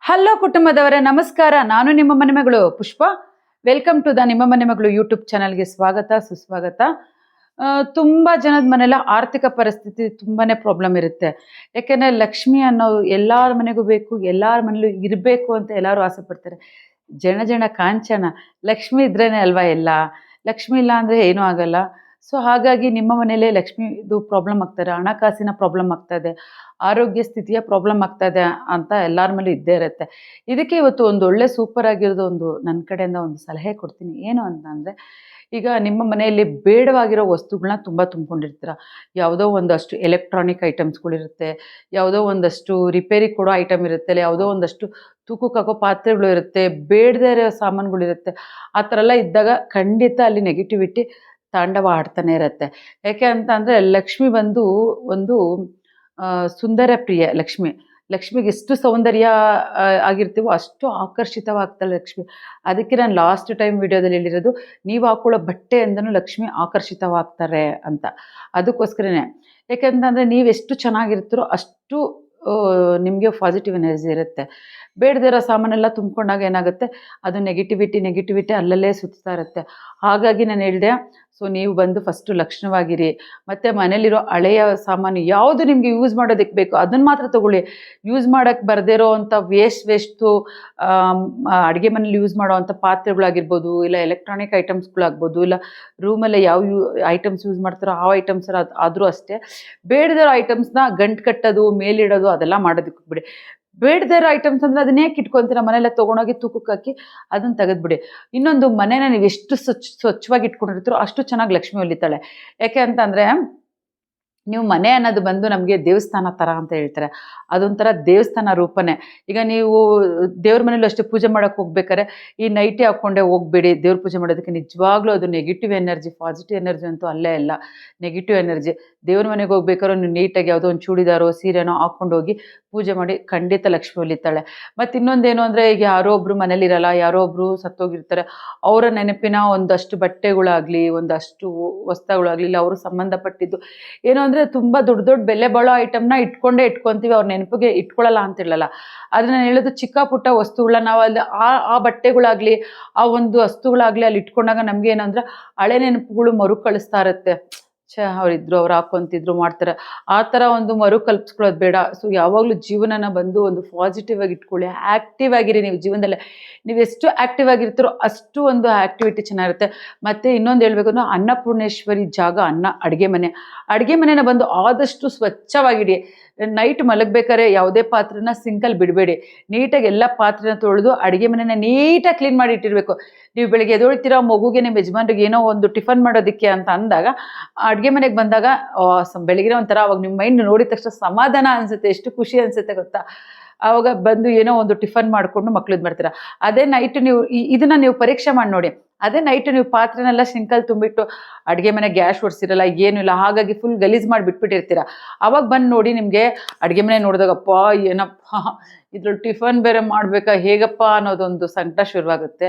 Hello ಕುಟುಂಬದವರೇ, ನಮಸ್ಕಾರ. ನಾನು ನಿಮ್ಮ ಮನೆ ಮಗಳು ಪುಷ್ಪ. ವೆಲ್ಕಮ್ ಟು ದ ನಿಮ್ಮ ಮನೆ ಮಗಳು ಯೂಟ್ಯೂಬ್ ಚಾನಲ್ಗೆ ಸ್ವಾಗತ ಸುಸ್ವಾಗತ. ತುಂಬ ಜನದ ಮನೆಯಲ್ಲ ಆರ್ಥಿಕ ಪರಿಸ್ಥಿತಿ ತುಂಬಾನೇ ಪ್ರಾಬ್ಲಮ್ ಇರುತ್ತೆ. ಯಾಕೆಂದರೆ ಲಕ್ಷ್ಮಿ ಅನ್ನೋ ಎಲ್ಲರ ಮನೆಗೂ ಬೇಕು, ಎಲ್ಲರ ಮನೇಲೂ ಇರಬೇಕು ಅಂತ ಎಲ್ಲರೂ ಆಸೆ ಪಡ್ತಾರೆ. ಜನ ಜನ ಕಾಂಚನ ಲಕ್ಷ್ಮಿ ಇದ್ರೇನೆ ಅಲ್ವಾ ಎಲ್ಲ. ಲಕ್ಷ್ಮಿ ಇಲ್ಲ ಅಂದರೆ ಏನೂ ಆಗಲ್ಲ. ಸೊ ಹಾಗಾಗಿ ನಿಮ್ಮ ಮನೇಲೇ ಲಕ್ಷ್ಮಿದು ಪ್ರಾಬ್ಲಮ್ ಆಗ್ತಾರೆ, ಹಣಕಾಸಿನ ಪ್ರಾಬ್ಲಮ್ ಆಗ್ತಾ ಇದೆ, ಆರೋಗ್ಯ ಸ್ಥಿತಿಯ ಪ್ರಾಬ್ಲಮ್ ಆಗ್ತಾ ಇದೆ ಅಂತ ಎಲ್ಲರ ಮೇಲೂ ಇದ್ದೇ ಇರುತ್ತೆ. ಇದಕ್ಕೆ ಇವತ್ತು ಒಂದು ಒಳ್ಳೆ ಸೂಪರ್ ಆಗಿರೋದು ಒಂದು ನನ್ನ ಕಡೆಯಿಂದ ಒಂದು ಸಲಹೆ ಕೊಡ್ತೀನಿ. ಏನು ಅಂತಂದರೆ, ಈಗ ನಿಮ್ಮ ಮನೆಯಲ್ಲಿ ಬೇಡವಾಗಿರೋ ವಸ್ತುಗಳನ್ನ ತುಂಬ ತುಂಬಿಕೊಂಡಿರ್ತೀರ. ಯಾವುದೋ ಒಂದಷ್ಟು ಎಲೆಕ್ಟ್ರಾನಿಕ್ ಐಟಮ್ಸ್ಗಳಿರುತ್ತೆ, ಯಾವುದೋ ಒಂದಷ್ಟು ರಿಪೇರಿ ಕೊಡೋ ಐಟಮ್ ಇರುತ್ತೆ, ಯಾವುದೋ ಒಂದಷ್ಟು ತೂಕಕ್ಕಾಗೋ ಪಾತ್ರೆಗಳು ಇರುತ್ತೆ, ಬೇಡದೇ ಇರೋ ಸಾಮಾನುಗಳಿರುತ್ತೆ. ಆ ಥರ ಎಲ್ಲ ಇದ್ದಾಗ ಖಂಡಿತ ಅಲ್ಲಿ ನೆಗೆಟಿವಿಟಿ ತಾಂಡವ ಆಡ್ತಾನೆ ಇರುತ್ತೆ. ಯಾಕೆ ಅಂತ ಅಂದರೆ ಲಕ್ಷ್ಮಿ ಬಂದು ಒಂದು ಸುಂದರ ಪ್ರಿಯ ಲಕ್ಷ್ಮಿ. ಲಕ್ಷ್ಮಿಗೆ ಎಷ್ಟು ಸೌಂದರ್ಯ ಆಗಿರ್ತೀವೋ ಅಷ್ಟು ಆಕರ್ಷಿತವಾಗ್ತಾಳೆ ಲಕ್ಷ್ಮಿ. ಅದಕ್ಕೆ ನಾನು ಲಾಸ್ಟ್ ಟೈಮ್ ವಿಡಿಯೋದಲ್ಲಿ ಹೇಳಿರೋದು, ನೀವು ಹಾಕೊಳ್ಳೋ ಬಟ್ಟೆಯಿಂದನೂ ಲಕ್ಷ್ಮಿ ಆಕರ್ಷಿತವಾಗ್ತಾರೆ ಅಂತ. ಅದಕ್ಕೋಸ್ಕರನೇ. ಯಾಕೆಂತಂದರೆ ನೀವೆಷ್ಟು ಚೆನ್ನಾಗಿರ್ತೀರೋ ಅಷ್ಟು ನಿಮಗೆ ಪಾಸಿಟಿವ್ ಎನರ್ಜಿ ಇರುತ್ತೆ. ಬೇಡದೇ ಇರೋ ಸಾಮಾನೆಲ್ಲ ತುಂಬಿಕೊಂಡಾಗ ಏನಾಗುತ್ತೆ, ಅದು ನೆಗೆಟಿವಿಟಿ ಅಲ್ಲಲ್ಲೇ ಸುತ್ತಾ ಇರುತ್ತೆ. ಹಾಗಾಗಿ ನಾನು ಹೇಳಿದೆ, ಸೊ ನೀವು ಬಂದು ಫಸ್ಟು ಲಕ್ಷಣವಾಗಿರಿ. ಮತ್ತು ಮನೇಲಿರೋ ಹಳೆಯ ಸಾಮಾನು ಯಾವುದು ನಿಮಗೆ ಯೂಸ್ ಮಾಡೋದಕ್ಕೆ ಬೇಕು ಅದನ್ನು ಮಾತ್ರ ತೊಗೊಳ್ಳಿ. ಯೂಸ್ ಮಾಡೋಕ್ಕೆ ಬರದೇ ಇರೋ ಅಂಥ ವೇಸ್ಟು ಅಡುಗೆ ಮನೇಲಿ ಯೂಸ್ ಮಾಡೋ ಅಂಥ ಪಾತ್ರೆಗಳಾಗಿರ್ಬೋದು, ಇಲ್ಲ ಎಲೆಕ್ಟ್ರಾನಿಕ್ ಐಟಮ್ಸ್ಗಳಾಗ್ಬೋದು, ಇಲ್ಲ ರೂಮಲ್ಲಿ ಯಾವ ಐಟಮ್ಸ್ ಯೂಸ್ ಮಾಡ್ತಾರೋ ಆ ಐಟಮ್ಸ್ ಆದರೂ ಅಷ್ಟೇ. ಬೇಡದೇ ಇರೋ ಐಟಮ್ಸ್ನ ಗಂಟು ಕಟ್ಟೋದು, ಮೇಲಿಡೋದು ಅದೆಲ್ಲ ಮಾಡೋದಕ್ಕೆ ಬಿಡಿ. ಬೇಡದೇ ಇರೋ ಐಟಮ್ಸ್ ಅಂದರೆ ಅದನ್ನ ಏಕೆ ಇಟ್ಕೊತೀರ? ಮನೆಯಲ್ಲ ತೊಗೊಂಡೋಗಿ ತೂಕಕ್ಕೆ ಹಾಕಿ ಅದನ್ನು ತೆಗೆದುಬಿಡಿ. ಇನ್ನೊಂದು, ಮನೇನ ನೀವು ಎಷ್ಟು ಸ್ವಚ್ಛವಾಗಿ ಇಟ್ಕೊಂಡಿರ್ತೀರೋ ಅಷ್ಟು ಚೆನ್ನಾಗಿ ಲಕ್ಷ್ಮಿ ಹೊಲಿತಾಳೆ. ಯಾಕೆ ಅಂತಂದರೆ, ನೀವು ಮನೆ ಅನ್ನೋದು ಬಂದು ನಮಗೆ ದೇವಸ್ಥಾನ ಥರ ಅಂತ ಹೇಳ್ತಾರೆ. ಅದೊಂಥರ ದೇವಸ್ಥಾನ ರೂಪನೇ. ಈಗ ನೀವು ದೇವ್ರ ಮನೇಲೂ ಅಷ್ಟೇ ಪೂಜೆ ಮಾಡೋಕ್ಕೆ ಹೋಗ್ಬೇಕಾದ್ರೆ ಈ ನೈಟಿ ಹಾಕ್ಕೊಂಡೇ ಹೋಗಬೇಡಿ ದೇವ್ರ ಪೂಜೆ ಮಾಡೋದಕ್ಕೆ. ನಿಜವಾಗ್ಲೂ ಅದು ನೆಗೆಟಿವ್ ಎನರ್ಜಿ. ಪಾಸಿಟಿವ್ ಎನರ್ಜಿ ಅಂತೂ ಅಲ್ಲೇ ಇಲ್ಲ, ನೆಗೆಟಿವ್ ಎನರ್ಜಿ. ದೇವ್ರ ಮನೆಗೆ ಹೋಗ್ಬೇಕಾದ್ರೂ ನೀವು ನೀಟಾಗಿ ಯಾವುದೋ ಒಂದು ಚೂಡಿದಾರೋ ಸೀರೆನೋ ಹಾಕ್ಕೊಂಡು ಹೋಗಿ ಪೂಜೆ ಮಾಡಿ, ಖಂಡಿತ ಲಕ್ಷ್ಮಿ ಹೊಲಿತಾಳೆ. ಮತ್ತು ಇನ್ನೊಂದೇನು ಅಂದರೆ, ಈಗ ಯಾರೋ ಒಬ್ಬರು ಮನೇಲಿರಲ್ಲ, ಯಾರೋ ಒಬ್ಬರು ಸತ್ತೋಗಿರ್ತಾರೆ, ಅವರ ನೆನಪಿನ ಒಂದಷ್ಟು ಬಟ್ಟೆಗಳಾಗಲಿ, ಒಂದಷ್ಟು ವಸ್ತ್ರಗಳಾಗಲಿ, ಇಲ್ಲ ಅವರು ಸಂಬಂಧಪಟ್ಟಿದ್ದು ಏನೋ ಅಂದರೆ ತುಂಬ ದೊಡ್ಡ ದೊಡ್ಡ ಬೆಲೆ ಬಾಳೋ ಐಟಮ್ನ ಇಟ್ಕೊಂತೀವಿ, ಅವ್ರ ನೆನಪಿಗೆ ಇಟ್ಕೊಳ್ಳಲ್ಲ ಅಂತ ಹೇಳಲ್ಲ. ಆದರೆ ನಾನು ಹೇಳೋದು, ಚಿಕ್ಕ ಪುಟ್ಟ ವಸ್ತುಗಳನ್ನ ನಾವು ಅಲ್ಲಿ ಆ ಬಟ್ಟೆಗಳಾಗಲಿ, ಆ ಒಂದು ವಸ್ತುಗಳಾಗಲಿ ಅಲ್ಲಿ ಇಟ್ಕೊಂಡಾಗ ನಮ್ಗೆ ಏನಂದ್ರೆ ಹಳೆ ನೆನಪುಗಳು ಮರುಕಳಿಸ್ತಾ ಇರುತ್ತೆ. ಅವರಿದ್ರು, ಅವ್ರು ಹಾಕೊಂತಿದ್ರು, ಮಾಡ್ತಾರೆ. ಆ ಥರ ಒಂದು ಮರುಕಲ್ಪಿಸ್ಕೊಳ್ಳೋದು ಬೇಡ. ಸೊ ಯಾವಾಗಲೂ ಜೀವನನ ಬಂದು ಒಂದು ಪಾಸಿಟಿವ್ ಆಗಿ ಇಟ್ಕೊಳ್ಳಿ, ಆ್ಯಕ್ಟಿವ್ ಆಗಿರಿ. ನೀವು ಜೀವನದಲ್ಲೇ ನೀವು ಎಷ್ಟು ಆ್ಯಕ್ಟಿವ್ ಆಗಿರ್ತೀರೋ ಅಷ್ಟು ಒಂದು ಆ್ಯಕ್ಟಿವಿಟಿ ಚೆನ್ನಾಗಿರುತ್ತೆ. ಮತ್ತು ಇನ್ನೊಂದು ಹೇಳ್ಬೇಕು ಅಂದ್ರೆ, ಅನ್ನಪೂರ್ಣೇಶ್ವರಿ ಜಾಗ ಅಡುಗೆ ಮನೆನ ಬಂದು ಆದಷ್ಟು ಸ್ವಚ್ಛವಾಗಿಡಿ. ನೈಟ್ ಮಲಗಬೇಕಾದ್ರೆ ಯಾವುದೇ ಪಾತ್ರೆನ ಸಿಂಕಲ್ಲಿ ಬಿಡಬೇಡಿ. ನೀಟಾಗಿ ಎಲ್ಲ ಪಾತ್ರೆನ ತೊಳೆದು ಅಡುಗೆ ಮನೆನ ನೀಟಾಗಿ ಕ್ಲೀನ್ ಮಾಡಿ ಇಟ್ಟಿರಬೇಕು. ನೀವು ಬೆಳಗ್ಗೆ ಎದ್ದೇಳ್ತೀರಾ, ಮಗುಗೆ ನಿಮ್ಮ ಯಜಮಾನ್ರಿಗೆ ಏನೋ ಒಂದು ಟಿಫನ್ ಮಾಡೋದಕ್ಕೆ ಅಂತ ಅಂದಾಗ ಅಡುಗೆ ಮನೆಗೆ ಬಂದಾಗ ಬೆಳಗ್ಗೆ ಒಂಥರ ಅವಾಗ ನಿಮ್ಮ ಮೈಂಡ್ ನೋಡಿದ ತಕ್ಷಣ ಸಮಾಧಾನ ಅನಿಸುತ್ತೆ, ಎಷ್ಟು ಖುಷಿ ಅನಿಸುತ್ತೆ ಗೊತ್ತಾ. ಆವಾಗ ಬಂದು ಏನೋ ಒಂದು ಟಿಫನ್ ಮಾಡಿಕೊಂಡು ಮಕ್ಳದ್ದು ಮಾಡ್ತೀರಾ. ಅದೇ ನೈಟ್ ನೀವು ಇದನ್ನು ನೀವು ಪರೀಕ್ಷೆ ಮಾಡಿ ನೋಡಿ. ಅದೇ ನೈಟ್ ನೀವು ಪಾತ್ರೆನೆಲ್ಲ ಸಿಂಕಲ್ಲಿ ತುಂಬಿಟ್ಟು ಅಡುಗೆ ಮನೆ ಗ್ಯಾಸ್ ಒರೆಸಿರಲ್ಲ, ಏನೂ ಇಲ್ಲ, ಹಾಗಾಗಿ ಫುಲ್ ಗಲೀಜು ಮಾಡಿ ಬಿಟ್ಬಿಟ್ಟಿರ್ತೀರ. ಅವಾಗ ಬಂದು ನೋಡಿ, ನಿಮಗೆ ಅಡುಗೆ ಮನೆ ನೋಡಿದಾಗಪ್ಪ ಏನಪ್ಪ ಇದ್ರಲ್ಲಿ ಟಿಫನ್ ಬೇರೆ ಮಾಡಬೇಕಾ, ಹೇಗಪ್ಪ ಅನ್ನೋದೊಂದು ಸಂಕಟ ಶುರುವಾಗುತ್ತೆ.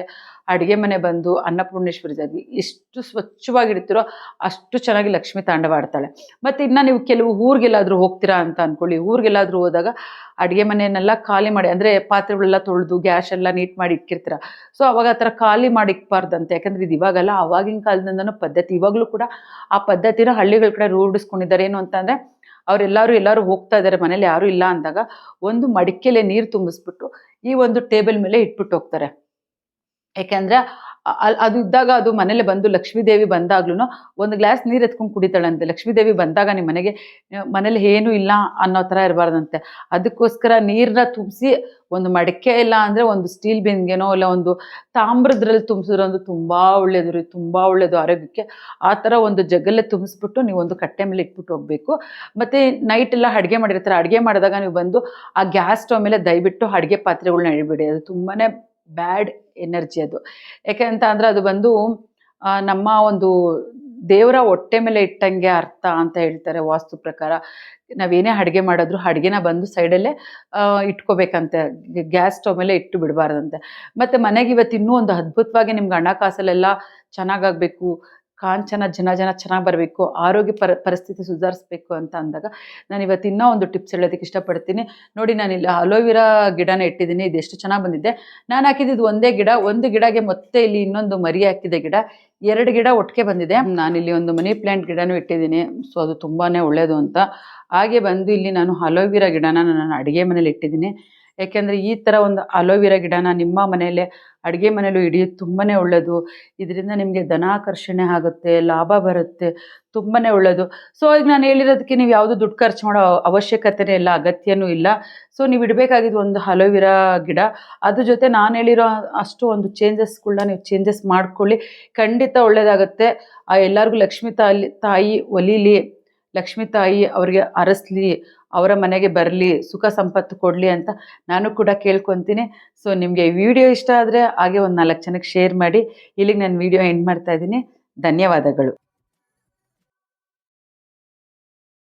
ಅಡುಗೆ ಮನೆ ಬಂದು ಅನ್ನಪೂರ್ಣೇಶ್ವರಿ ಜಾಗ ಎಷ್ಟು ಸ್ವಚ್ಛವಾಗಿಡ್ತೀರೋ ಅಷ್ಟು ಚೆನ್ನಾಗಿ ಲಕ್ಷ್ಮಿ ತಾಂಡವಾಡ್ತಾಳೆ. ಮತ್ತು ಇನ್ನು ನೀವು ಕೆಲವು ಊರಿಗೆಲ್ಲಾದರೂ ಹೋಗ್ತೀರಾ ಅಂತ ಅಂದ್ಕೊಳ್ಳಿ. ಊರಿಗೆಲ್ಲಾದರೂ ಹೋದಾಗ ಅಡುಗೆ ಮನೆಯನ್ನೆಲ್ಲ ಖಾಲಿ ಮಾಡಿ, ಅಂದರೆ ಪಾತ್ರೆಗಳೆಲ್ಲ ತೊಳೆದು ಗ್ಯಾಸ್ ಎಲ್ಲ ನೀಟ್ ಮಾಡಿ ಇಟ್ಕಿರ್ತೀರ. ಸೊ ಅವಾಗ ಆ ಥರ ಖಾಲಿ ಮಾಡಿ ಇಕ್ಬಾರ್ದಂತೆ. ಯಾಕಂದರೆ ಇದು ಇವಾಗಲ್ಲ, ಆವಾಗಿನ ಕಾಲದಿಂದನೂ ಪದ್ಧತಿ. ಇವಾಗಲೂ ಕೂಡ ಆ ಪದ್ಧತಿನ ಹಳ್ಳಿಗಳ ಕಡೆ ರೂಢಿಸ್ಕೊಂಡಿದ್ದಾರೆ. ಏನು ಅಂತಂದರೆ, ಎಲ್ಲರೂ ಹೋಗ್ತಾ ಇದ್ದಾರೆ, ಮನೇಲಿ ಯಾರೂ ಇಲ್ಲ ಅಂದಾಗ ಒಂದು ಮಡಿಕೆಲೆ ನೀರು ತುಂಬಿಸ್ಬಿಟ್ಟು ಈ ಒಂದು ಟೇಬಲ್ ಮೇಲೆ ಇಟ್ಬಿಟ್ಟು ಹೋಗ್ತಾರೆ. ಯಾಕೆಂದರೆ ಅದು ಇದ್ದಾಗ ಅದು ಮನೇಲಿ ಬಂದು ಲಕ್ಷ್ಮೀದೇವಿ ಬಂದಾಗ್ಲೂ ಒಂದು ಗ್ಲಾಸ್ ನೀರು ಎತ್ಕೊಂಡು ಕುಡಿತಾಳಂತೆ. ಲಕ್ಷ್ಮೀದೇವಿ ಬಂದಾಗ ನಿಮ್ಮ ಮನೇಲಿ ಏನೂ ಇಲ್ಲ ಅನ್ನೋ ಥರ ಇರಬಾರ್ದಂತೆ. ಅದಕ್ಕೋಸ್ಕರ ನೀರನ್ನ ತುಂಬಿಸಿ ಒಂದು ಮಡಿಕೆ ಇಲ್ಲ ಅಂದರೆ ಒಂದು ಸ್ಟೀಲ್ ಬಿಂದಿಗೆನೋ ಇಲ್ಲ ಒಂದು ತಾಮ್ರದ್ರಲ್ಲಿ ತುಂಬಿಸಿದ್ರೆ ಒಂದು ತುಂಬ ಒಳ್ಳೆಯದು ರೀ, ತುಂಬ ಒಳ್ಳೆಯದು ಆರೋಗ್ಯಕ್ಕೆ. ಆ ಥರ ಒಂದು ಜಗ್ಗಲ್ಲೇ ತುಂಬಿಸ್ಬಿಟ್ಟು ನೀವು ಒಂದು ಕಟ್ಟೆ ಮೇಲೆ ಇಟ್ಬಿಟ್ಟು ಹೋಗಬೇಕು. ಮತ್ತು ನೈಟೆಲ್ಲ ಅಡುಗೆ ಮಾಡಿರ್ತಾರೆ, ಅಡುಗೆ ಮಾಡಿದಾಗ ನೀವು ಬಂದು ಆ ಗ್ಯಾಸ್ ಸ್ಟವ್ ಮೇಲೆ ದಯವಿಟ್ಟು ಅಡುಗೆ ಪಾತ್ರೆಗಳ್ನ ಇಡಬೇಡಿ. ಅದು ತುಂಬಾ ಬ್ಯಾಡ್ ಎನರ್ಜಿ ಅದು. ಯಾಕೆ ಅಂತ ಅಂದರೆ, ಅದು ಬಂದು ನಮ್ಮ ಒಂದು ದೇವರ ಹೊಟ್ಟೆ ಮೇಲೆ ಇಟ್ಟಂಗೆ ಅರ್ಥ ಅಂತ ಹೇಳ್ತಾರೆ ವಾಸ್ತು ಪ್ರಕಾರ. ನಾವೇನೇ ಅಡುಗೆ ಮಾಡಿದ್ರು ಅಡುಗೆನ ಬಂದು ಸೈಡಲ್ಲೇ ಇಟ್ಕೋಬೇಕಂತೆ, ಗ್ಯಾಸ್ ಸ್ಟವ್ ಮೇಲೆ ಇಟ್ಟು ಬಿಡಬಾರ್ದಂತೆ. ಮತ್ತು ಮನೆಗೆ ಇವತ್ತು ಇನ್ನೂ ಒಂದು ಅದ್ಭುತವಾಗಿ ನಿಮ್ಗೆ ಹಣಕಾಸಲ್ಲೆಲ್ಲ ಚೆನ್ನಾಗಾಗಬೇಕು, ಕಾಂಚನ ಜನ ಚೆನ್ನಾಗಿ ಬರಬೇಕು, ಆರೋಗ್ಯ ಪರಿಸ್ಥಿತಿ ಸುಧಾರಿಸ್ಬೇಕು ಅಂತ ಅಂದಾಗ ನಾನು ಇವತ್ತು ಇನ್ನೂ ಒಂದು ಟಿಪ್ಸ್ ಹೇಳೋದಕ್ಕೆ ಇಷ್ಟಪಡ್ತೀನಿ. ನೋಡಿ, ನಾನಿಲ್ಲಿ ಅಲೋವೆರಾ ಗಿಡನ ಇಟ್ಟಿದ್ದೀನಿ. ಇದು ಎಷ್ಟು ಚೆನ್ನಾಗಿ ಬಂದಿದೆ. ನಾನು ಹಾಕಿದ್ದು ಒಂದೇ ಗಿಡ, ಒಂದು ಗಿಡಗೆ ಮತ್ತೆ ಇಲ್ಲಿ ಇನ್ನೊಂದು ಮರಿ ಹಾಕಿದೆ ಗಿಡ, 2 ಗಿಡ ಒಟ್ಟಿಗೆ ಬಂದಿದೆ. ನಾನಿಲ್ಲಿ ಒಂದು ಮನಿ ಪ್ಲ್ಯಾಂಟ್ ಗಿಡನೂ ಇಟ್ಟಿದ್ದೀನಿ. ಸೊ ಅದು ತುಂಬಾ ಒಳ್ಳೆಯದು ಅಂತ. ಹಾಗೆ ಬಂದು ಇಲ್ಲಿ ನಾನು ಅಲೋವೆರಾ ಗಿಡನ ನಾನು ಅಡುಗೆ ಮನೇಲಿ ಇಟ್ಟಿದ್ದೀನಿ. ಯಾಕೆಂದರೆ ಈ ಥರ ಒಂದು ಅಲೋವೆರಾ ಗಿಡನ ನಿಮ್ಮ ಮನೆಯಲ್ಲೇ ಅಡುಗೆ ಮನೇಲೂ ಇಡಿ, ತುಂಬಾ ಒಳ್ಳೆಯದು. ಇದರಿಂದ ನಿಮಗೆ ಧನಾಕರ್ಷಣೆ ಆಗುತ್ತೆ, ಲಾಭ ಬರುತ್ತೆ, ತುಂಬಾ ಒಳ್ಳೆಯದು. ಸೊ ಈಗ ನಾನು ಹೇಳಿರೋದಕ್ಕೆ ನೀವು ಯಾವುದು ದುಡ್ಡು ಖರ್ಚು ಮಾಡೋ ಅವಶ್ಯಕತೆನೇ ಇಲ್ಲ, ಅಗತ್ಯನೂ ಇಲ್ಲ. ಸೊ ನೀವು ಇಡಬೇಕಾಗಿದ್ದು ಒಂದು ಅಲೋವೆರಾ ಗಿಡ. ಅದ್ರ ಜೊತೆ ನಾನು ಹೇಳಿರೋ ಅಷ್ಟು ಒಂದು ಚೇಂಜಸ್ಗಳನ್ನ ನೀವು ಚೇಂಜಸ್ ಮಾಡ್ಕೊಳ್ಳಿ, ಖಂಡಿತ ಒಳ್ಳೆಯದಾಗುತ್ತೆ. ಎಲ್ಲರಿಗೂ ಲಕ್ಷ್ಮೀ ತಾಯಿ ಒಲಿಲಿ, ಲಕ್ಷ್ಮೀ ತಾಯಿ ಅವ್ರಿಗೆ ಹರಸ್ಲಿ, ಅವರ ಮನೆಗೆ ಬರಲಿ, ಸುಖ ಸಂಪತ್ತು ಕೊಡಲಿ ಅಂತ ನಾನು ಕೂಡ ಕೇಳ್ಕೊತೀನಿ. ಸೊ ನಿಮಗೆ ಈ ವಿಡಿಯೋ ಇಷ್ಟ ಆದರೆ ಹಾಗೆ ಒಂದು 4 ಜನಕ್ಕೆ ಶೇರ್ ಮಾಡಿ. ಇಲ್ಲಿಗೆ ನಾನು ವಿಡಿಯೋ ಎಂಡ್ ಮಾಡ್ತಾ ಇದ್ದೀನಿ. ಧನ್ಯವಾದಗಳು.